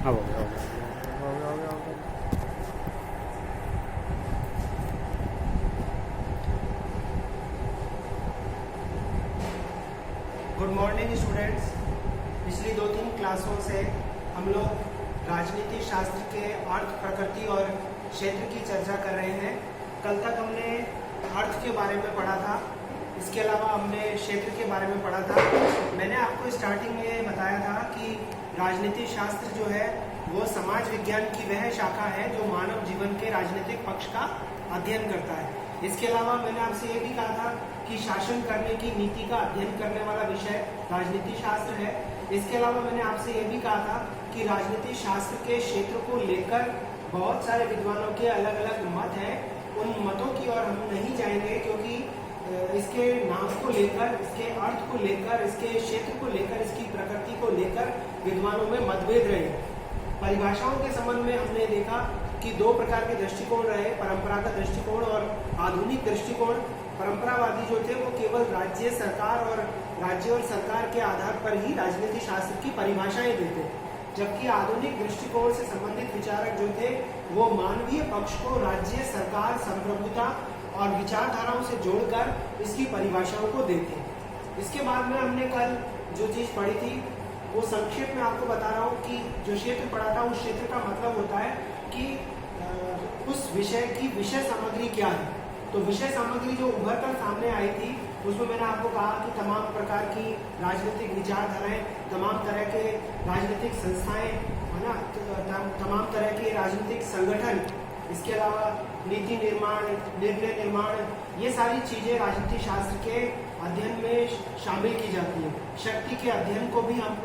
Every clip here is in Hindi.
अब हो गया, हो गया, हो गया, हो गया, हो गया। Good morning students. पिछली 2-3 क्लासों से हम लोग राजनीति शास्त्र के अर्थ, प्रकृति और क्षेत्र की चर्चा कर रहे हैं। कल तक हमने अर्थ के बारे में पढ़ा था, इसके अलावा हमने क्षेत्र के बारे में पढ़ा था। मैंने आपको स्टार्टिंग में बताया था कि राजनीति शास्त्र जो है वो समाज विज्ञान की वह शाखा है जो मानव जीवन के राजनीतिक पक्ष का अध्ययन करता है। इसके अलावा मैंने आपसे ये भी कहा था कि शासन करने की नीति का अध्ययन करने वाला विषय राजनीति शास्त्र है। इसके अलावा मैंने आपसे ये भी कहा था कि राजनीति शास्त्र के क्षेत्र को लेकर बहुत सारे विद्वानों के अलग अलग मत हैं। उन मतों की ओर हम नहीं जाएंगे क्योंकि इसके नाम को लेकर, इसके अर्थ को लेकर, इसके क्षेत्र को लेकर, इसकी प्रकृति को लेकर विद्वानों में मतभेद रहे। परिभाषाओं के संबंध में हमने देखा कि 2 प्रकार के दृष्टिकोण रहे, परंपरागत दृष्टिकोण और आधुनिक दृष्टिकोण। परंपरावादी जो थे वो केवल राज्य सरकार और राज्य और सरकार के आधार पर ही राजनीति शास्त्र की परिभाषाएं देते, जबकि आधुनिक दृष्टिकोण से संबंधित विचारक जो थे वो मानवीय पक्ष को राज्य, सरकार, संप्रभुता और विचारधाराओं से जोड़कर इसकी परिभाषाओं को देते। इसके बाद में हमने कल जो चीज पढ़ी थी वो संक्षेप में आपको बता रहा हूँ कि जो क्षेत्र पढ़ा था उस क्षेत्र का मतलब होता है कि उस विषय की विषय सामग्री क्या है। तो विषय सामग्री जो उभर कर सामने आई थी उसमें मैंने आपको कहा कि तमाम प्रकार की राजनीतिक विचारधाराएं, तमाम तरह के राजनीतिक संस्थाएं, है ना, तमाम तरह के राजनीतिक संगठन, इसके अलावा नीति निर्माण, निर्णय निर्माण, ये सारी चीजें राजनीति शास्त्र के अध्ययन में शामिल की जाती है। शक्ति के अध्ययन को भी हम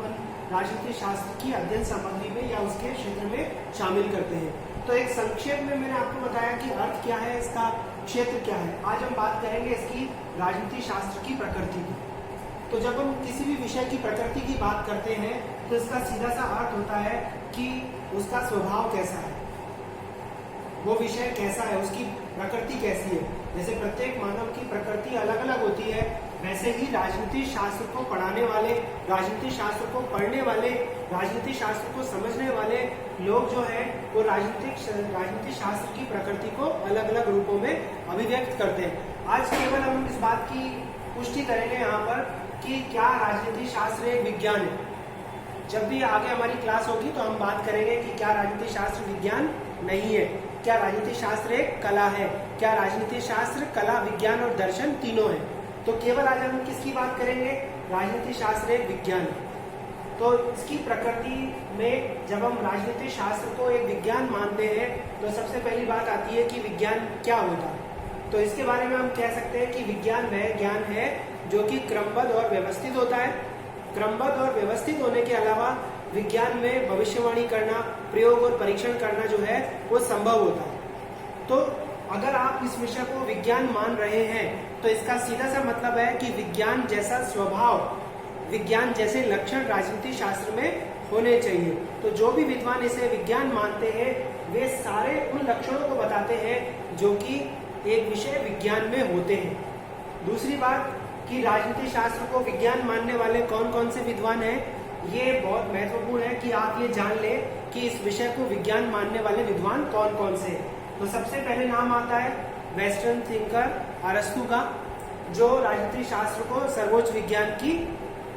राजनीति शास्त्र की अध्ययन सामग्री में या उसके क्षेत्र में शामिल करते हैं। तो एक संक्षेप में मैंने आपको बताया कि अर्थ क्या है, इसका क्षेत्र क्या है। आज हम बात करेंगे इसकी राजनीति शास्त्र की प्रकृति की। तो जब हम किसी भी विषय की प्रकृति की बात करते हैं तो इसका सीधा सा अर्थ होता है कि उसका स्वभाव कैसा है, वो विषय कैसा है, उसकी प्रकृति कैसी है। जैसे प्रत्येक मानव की प्रकृति अलग अलग होती है, वैसे ही राजनीति शास्त्र को पढ़ाने वाले, राजनीति शास्त्र को पढ़ने वाले, राजनीति शास्त्र को समझने वाले लोग जो हैं वो राजनीति शास्त्र की प्रकृति को अलग अलग रूपों में अभिव्यक्त करते हैं। आज केवल हम इस बात की पुष्टि करेंगे यहाँ पर कि क्या राजनीति शास्त्र एक विज्ञान है। जब भी आगे हमारी क्लास होगी तो हम बात करेंगे कि क्या राजनीति शास्त्र विज्ञान नहीं है, क्या राजनीति शास्त्र एक कला है, क्या राजनीति शास्त्र कला, विज्ञान और दर्शन तीनों है। तो केवल आज हम किसकी बात करेंगे, राजनीति शास्त्र एक विज्ञान है। तो इसकी प्रकृति में जब हम राजनीति शास्त्र को एक विज्ञान मानते हैं तो सबसे पहली बात आती है कि विज्ञान क्या होता है। तो इसके बारे में हम कह सकते हैं कि विज्ञान वह ज्ञान है जो कि क्रमबद्ध और व्यवस्थित होता है। क्रमबद्ध और व्यवस्थित होने के अलावा विज्ञान में भविष्यवाणी करना, प्रयोग और परीक्षण करना जो है वो संभव होता है। तो अगर आप इस विषय को विज्ञान मान रहे हैं तो इसका सीधा सा मतलब है कि विज्ञान जैसा स्वभाव, विज्ञान जैसे लक्षण राजनीति शास्त्र में होने चाहिए। तो जो भी विद्वान इसे विज्ञान मानते हैं वे सारे उन लक्षणों को बताते हैं जो कि एक विषय विज्ञान में होते हैं। दूसरी बात कि राजनीति शास्त्र को विज्ञान मानने वाले कौन कौन से विद्वान हैं, ये बहुत महत्वपूर्ण है कि आप ये जान लें कि इस विषय को विज्ञान मानने वाले विद्वान कौन कौन से हैं। तो सबसे पहले नाम आता है वेस्टर्न थिंकर अरस्तु का, जो राजनीति शास्त्र को सर्वोच्च विज्ञान की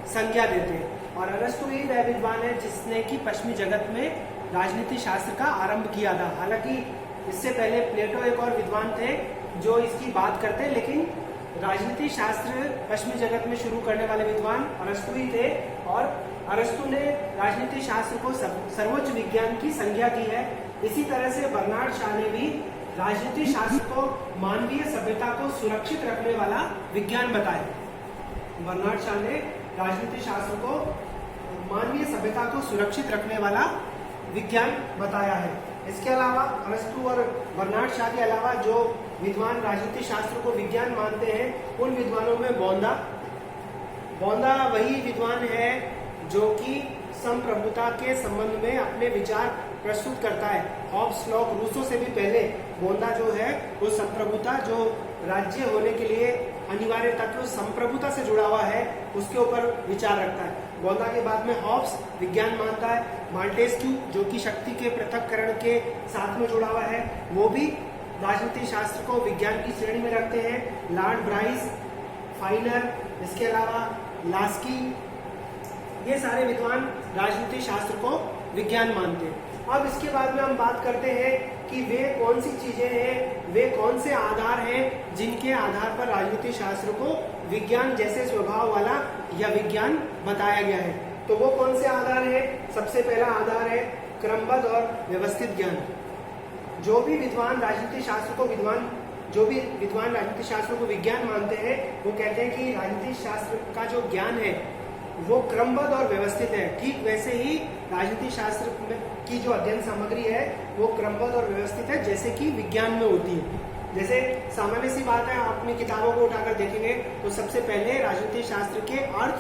संज्ञा देते हैं। और अरस्तु ही वह विद्वान है जिसने कि पश्चिमी जगत में राजनीति शास्त्र का आरंभ किया था। हालांकि इससे पहले प्लेटो एक और विद्वान थे जो इसकी बात करते, लेकिन राजनीति शास्त्र पश्चिमी जगत में शुरू करने वाले विद्वान अरस्तु ही थे। और अरस्तु ने राजनीति शास्त्र को सर्वोच्च विज्ञान की संज्ञा दी है। इसी तरह से बर्नार्ड शॉ ने भी राजनीति शास्त्र को मानवीय सभ्यता को सुरक्षित रखने वाला विज्ञान बताया। बर्नार्ड शॉ ने राजनीति शास्त्र को मानवीय सभ्यता को सुरक्षित रखने वाला विज्ञान बताया है। इसके अलावा अरस्तु और बर्नार्ड शॉ के अलावा जो विद्वान राजनीति शास्त्र को विज्ञान मानते हैं उन विद्वानों में बौंदा वही विद्वान है जो कि संप्रभुता के संबंध में अपने विचार प्रस्तुत करता है। हॉब्स, लॉक, रूसो से भी पहले बौंदा जो है वो संप्रभुता, जो राज्य होने के लिए अनिवार्य तत्व संप्रभुता से जुड़ा हुआ है, उसके ऊपर विचार रखता है। गोंदा के बाद में हॉब्स विज्ञान मानता है, मॉन्टेस्क्यू जो कि शक्ति के पृथक्करण के साथ में जुड़ा हुआ है वो भी राजनीति शास्त्र को विज्ञान की श्रेणी में रखते हैं, लॉर्ड ब्राइस, फाइनर, इसके अलावा लास्की, ये सारे विद्वान राजनीति शास्त्र को विज्ञान मानते हैं। अब इसके बाद में हम बात करते हैं कि वे कौन सी चीजें हैं, वे कौन से आधार हैं जिनके आधार पर राजनीति शास्त्र को विज्ञान जैसे स्वभाव वाला या विज्ञान बताया गया है। तो वो कौन से आधार है? सबसे पहला आधार है क्रमबद्ध और व्यवस्थित ज्ञान। जो भी विद्वान राजनीति शास्त्र को विज्ञान मानते हैं वो कहते हैं कि राजनीति शास्त्र का जो ज्ञान है वो क्रमबद्ध और व्यवस्थित है। ठीक वैसे ही राजनीति शास्त्र की जो अध्ययन सामग्री है वो क्रमबद्ध और व्यवस्थित है जैसे कि विज्ञान में होती है। जैसे सामान्य सी बात है, आप अपनी किताबों को उठाकर देखेंगे तो सबसे पहले राजनीति शास्त्र के अर्थ,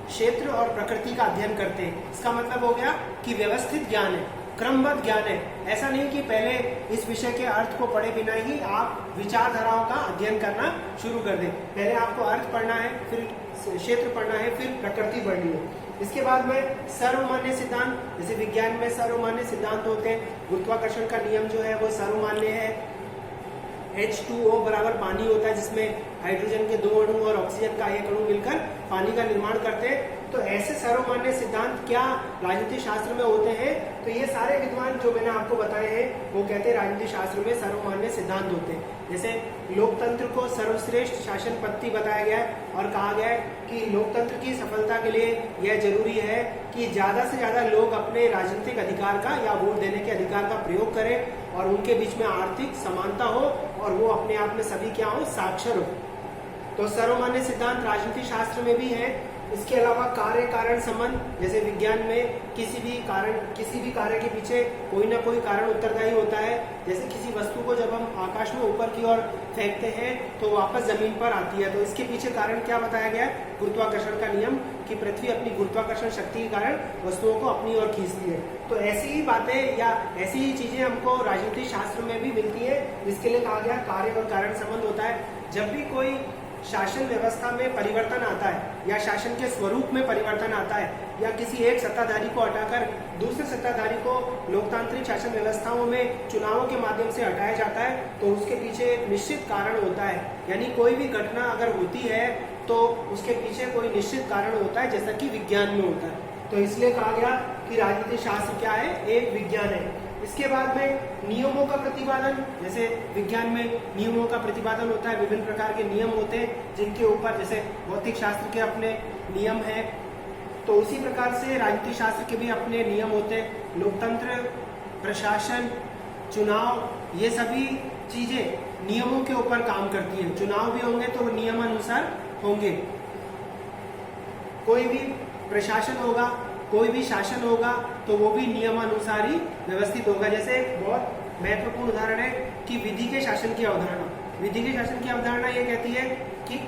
क्षेत्र और प्रकृति का अध्ययन करते हैं। इसका मतलब हो गया कि व्यवस्थित ज्ञान है, क्रमबद्ध ज्ञान है। ऐसा नहीं कि पहले इस विषय के अर्थ को पढ़े बिना ही आप विचारधाराओं का अध्ययन करना शुरू कर दें। पहले आपको अर्थ पढ़ना है, फिर क्षेत्र पढ़ना है, फिर प्रकृति पढ़नी है। इसके बाद में सर्वमान्य सिद्धांत, जैसे विज्ञान में सर्वमान्य सिद्धांत होते हैं। गुरुत्वाकर्षण का नियम जो है वो सर्वमान्य है। H2O बराबर पानी होता है जिसमें हाइड्रोजन के 2 अणु और ऑक्सीजन का 1 अणु मिलकर पानी का निर्माण करते हैं। तो ऐसे सर्वमान्य सिद्धांत क्या राजनीति शास्त्र में होते हैं? तो ये सारे विद्वान जो मैंने आपको बताए हैं वो कहते हैं राजनीति शास्त्र में सर्वमान्य सिद्धांत होते हैं। जैसे लोकतंत्र को सर्वश्रेष्ठ शासन पद्धति बताया गया है और कहा गया है कि लोकतंत्र की सफलता के लिए यह जरूरी है कि ज्यादा से ज्यादा लोग अपने राजनीतिक अधिकार का या वोट देने के अधिकार का प्रयोग करें और उनके बीच में आर्थिक समानता हो और वो अपने आप में सभी क्या हो, साक्षर हो। तो सर्वमान्य सिद्धांत राजनीति शास्त्र में भी है। इसके अलावा कार्य कारण संबंध, जैसे विज्ञान में किसी भी कार्य के पीछे कोई ना कोई कारण उत्तरदायी होता है। जैसे किसी वस्तु को जब हम आकाश में ऊपर की ओर फेंकते हैं तो वापस जमीन पर आती है, तो इसके पीछे कारण क्या बताया गया है? गुरुत्वाकर्षण का नियम, कि पृथ्वी अपनी गुरुत्वाकर्षण शक्ति के कारण वस्तुओं को अपनी ओर खींचती है। तो ऐसी ही बातें या ऐसी ही चीजें हमको राजनीति शास्त्र में भी मिलती है। इसके लिए कहा गया कार्य और कारण संबंध होता है। जब भी कोई शासन व्यवस्था में परिवर्तन आता है या शासन के स्वरूप में परिवर्तन आता है या किसी एक सत्ताधारी को हटाकर दूसरे सत्ताधारी को लोकतांत्रिक शासन व्यवस्थाओं में चुनावों के माध्यम से हटाया जाता है, तो उसके पीछे एक निश्चित कारण होता है। यानी कोई भी घटना अगर होती है तो उसके पीछे कोई निश्चित कारण होता है, जैसा कि विज्ञान में होता है। तो इसलिए कहा गया कि राजनीति शास्त्र क्या है? एक विज्ञान है। इसके बाद में नियमों का प्रतिपादन, जैसे विज्ञान में नियमों का प्रतिपादन होता है। विभिन्न प्रकार के नियम होते हैं जिनके ऊपर, जैसे भौतिक शास्त्र के अपने नियम हैं, तो उसी प्रकार से राजनीति शास्त्र के भी अपने नियम होते हैं। लोकतंत्र, प्रशासन, चुनाव, ये सभी चीजें नियमों के ऊपर काम करती हैं। चुनाव भी होंगे तो नियमानुसार होंगे। कोई भी प्रशासन होगा, कोई भी शासन होगा तो वो भी नियमानुसार ही व्यवस्थित होगा। जैसे एक बहुत महत्वपूर्ण उदाहरण है कि विधि के शासन की अवधारणा। विधि के शासन की अवधारणा ये कहती है कि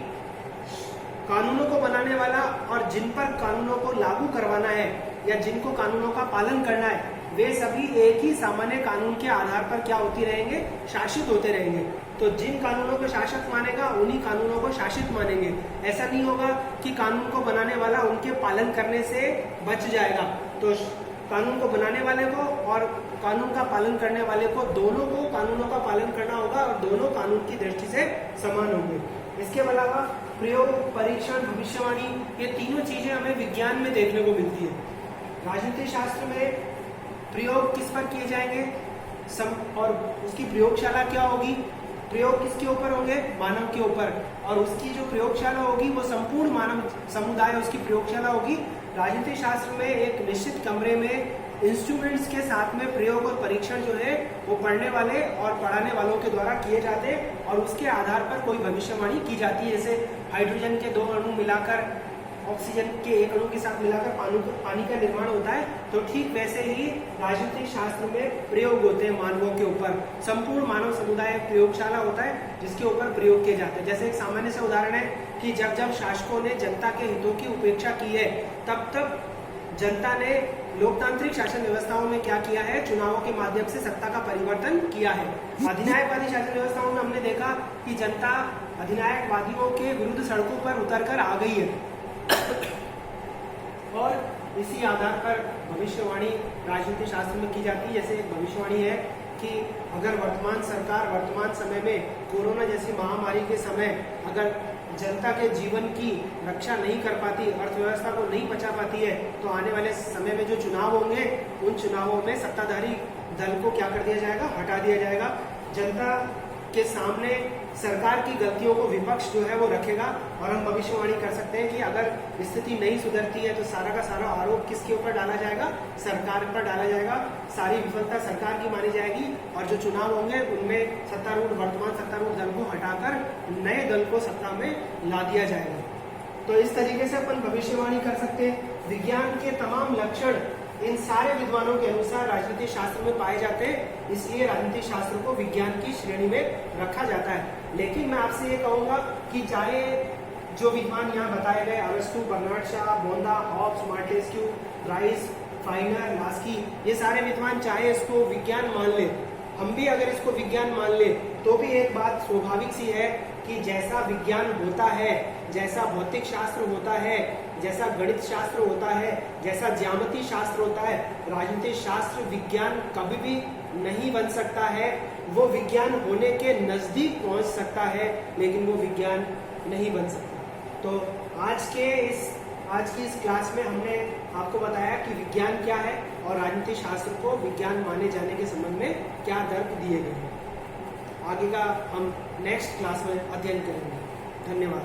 कानूनों को बनाने वाला और जिन पर कानूनों को लागू करवाना है या जिनको कानूनों का पालन करना है, वे सभी एक ही सामान्य कानून के आधार पर क्या होती रहेंगे? शासित होते रहेंगे। तो जिन कानूनों को शासक मानेगा उन्हीं कानूनों को शासित मानेंगे। ऐसा नहीं होगा कि कानून को बनाने वाला उनके पालन करने से बच जाएगा। तो कानून को बनाने वाले को और कानून का पालन करने वाले को, दोनों को कानूनों का पालन करना होगा और दोनों कानून की दृष्टि से समान होंगे। इसके अलावा प्रयोग, परीक्षण, भविष्यवाणी, ये तीनों चीजें हमें विज्ञान में देखने को मिलती है। राजनीति शास्त्र में प्रयोग किस पर किए जाएंगे और उसकी प्रयोगशाला क्या होगी? प्रयोग किसके ऊपर होंगे? मानव के ऊपर। और उसकी जो प्रयोगशाला होगी वो संपूर्ण मानव समुदाय उसकी प्रयोगशाला होगी। राजनीति शास्त्र में एक निश्चित कमरे में इंस्ट्रूमेंट्स के साथ में प्रयोग और परीक्षण जो है वो पढ़ने वाले और पढ़ाने वालों के द्वारा किए जाते हैं और उसके आधार पर कोई भविष्यवाणी की जाती है। जैसे हाइड्रोजन के 2 अणु मिलाकर ऑक्सीजन के 1 अणु के साथ मिलाकर पानी का निर्माण होता है, तो ठीक वैसे ही राजनीतिक शास्त्र में प्रयोग होते हैं मानवों के ऊपर। संपूर्ण मानव समुदाय प्रयोगशाला होता है जिसके ऊपर प्रयोग किए जाते हैं। जैसे एक सामान्य सा उदाहरण है कि जब जब शासकों ने जनता के हितों की उपेक्षा की है, तब तब जनता ने लोकतांत्रिक शासन व्यवस्थाओं में क्या किया है? चुनावों के माध्यम से सत्ता का परिवर्तन किया है। अधिनायकवादी शासन व्यवस्थाओं में हमने देखा कि जनता अधिनायकवादियों के विरुद्ध सड़कों पर उतरकर आ गई है और इसी आधार पर भविष्यवाणी राजनीति शास्त्र में की जाती है। जैसे भविष्यवाणी है कि अगर वर्तमान सरकार वर्तमान समय में कोरोना जैसी महामारी के समय अगर जनता के जीवन की रक्षा नहीं कर पाती, अर्थव्यवस्था को नहीं बचा पाती है, तो आने वाले समय में जो चुनाव होंगे उन चुनावों में सत्ताधारी दल को क्या कर दिया जाएगा, हटा दिया जाएगा। जनता के सामने सरकार की गलतियों को विपक्ष जो है वो रखेगा और हम भविष्यवाणी कर सकते हैं कि अगर स्थिति नहीं सुधरती है तो सारा का सारा आरोप किसके ऊपर डाला जाएगा, सरकार पर डाला जाएगा। सारी विफलता सरकार की मानी जाएगी और जो चुनाव होंगे उनमें सत्तारूढ़ वर्तमान सत्तारूढ़ दल को हटाकर नए दल को सत्ता में ला दिया जाएगा। तो इस तरीके से अपन भविष्यवाणी कर सकते हैं। विज्ञान के तमाम लक्षण इन सारे विद्वानों के अनुसार राजनीति शास्त्र में पाए जाते हैं, इसलिए राजनीति शास्त्र को विज्ञान की श्रेणी में रखा जाता है। लेकिन मैं आपसे ये कहूंगा कि चाहे जो विद्वान यहाँ बताए गए अरस्तु, बर्नार्ड शॉ, बोंदा, हॉब्स, मॉन्टेस्क्यू, राइस, फाइनर, लास्की, ये सारे विद्वान चाहे इसको विज्ञान मान ले, हम भी अगर इसको विज्ञान मान ले तो भी एक बात स्वाभाविक सी है कि जैसा विज्ञान होता है, जैसा भौतिक शास्त्र होता है, जैसा गणित शास्त्र होता है, जैसा ज्यामिति शास्त्र होता है, राजनीतिक शास्त्र विज्ञान कभी भी नहीं बन सकता है। वो विज्ञान होने के नजदीक पहुंच सकता है लेकिन वो विज्ञान नहीं बन सकता। तो आज की इस क्लास में हमने आपको बताया कि विज्ञान क्या है और राजनीतिक शास्त्र को विज्ञान माने जाने के संबंध में क्या तर्क दिए गए हैं। आगे का हम नेक्स्ट क्लास में अध्ययन करेंगे। धन्यवाद।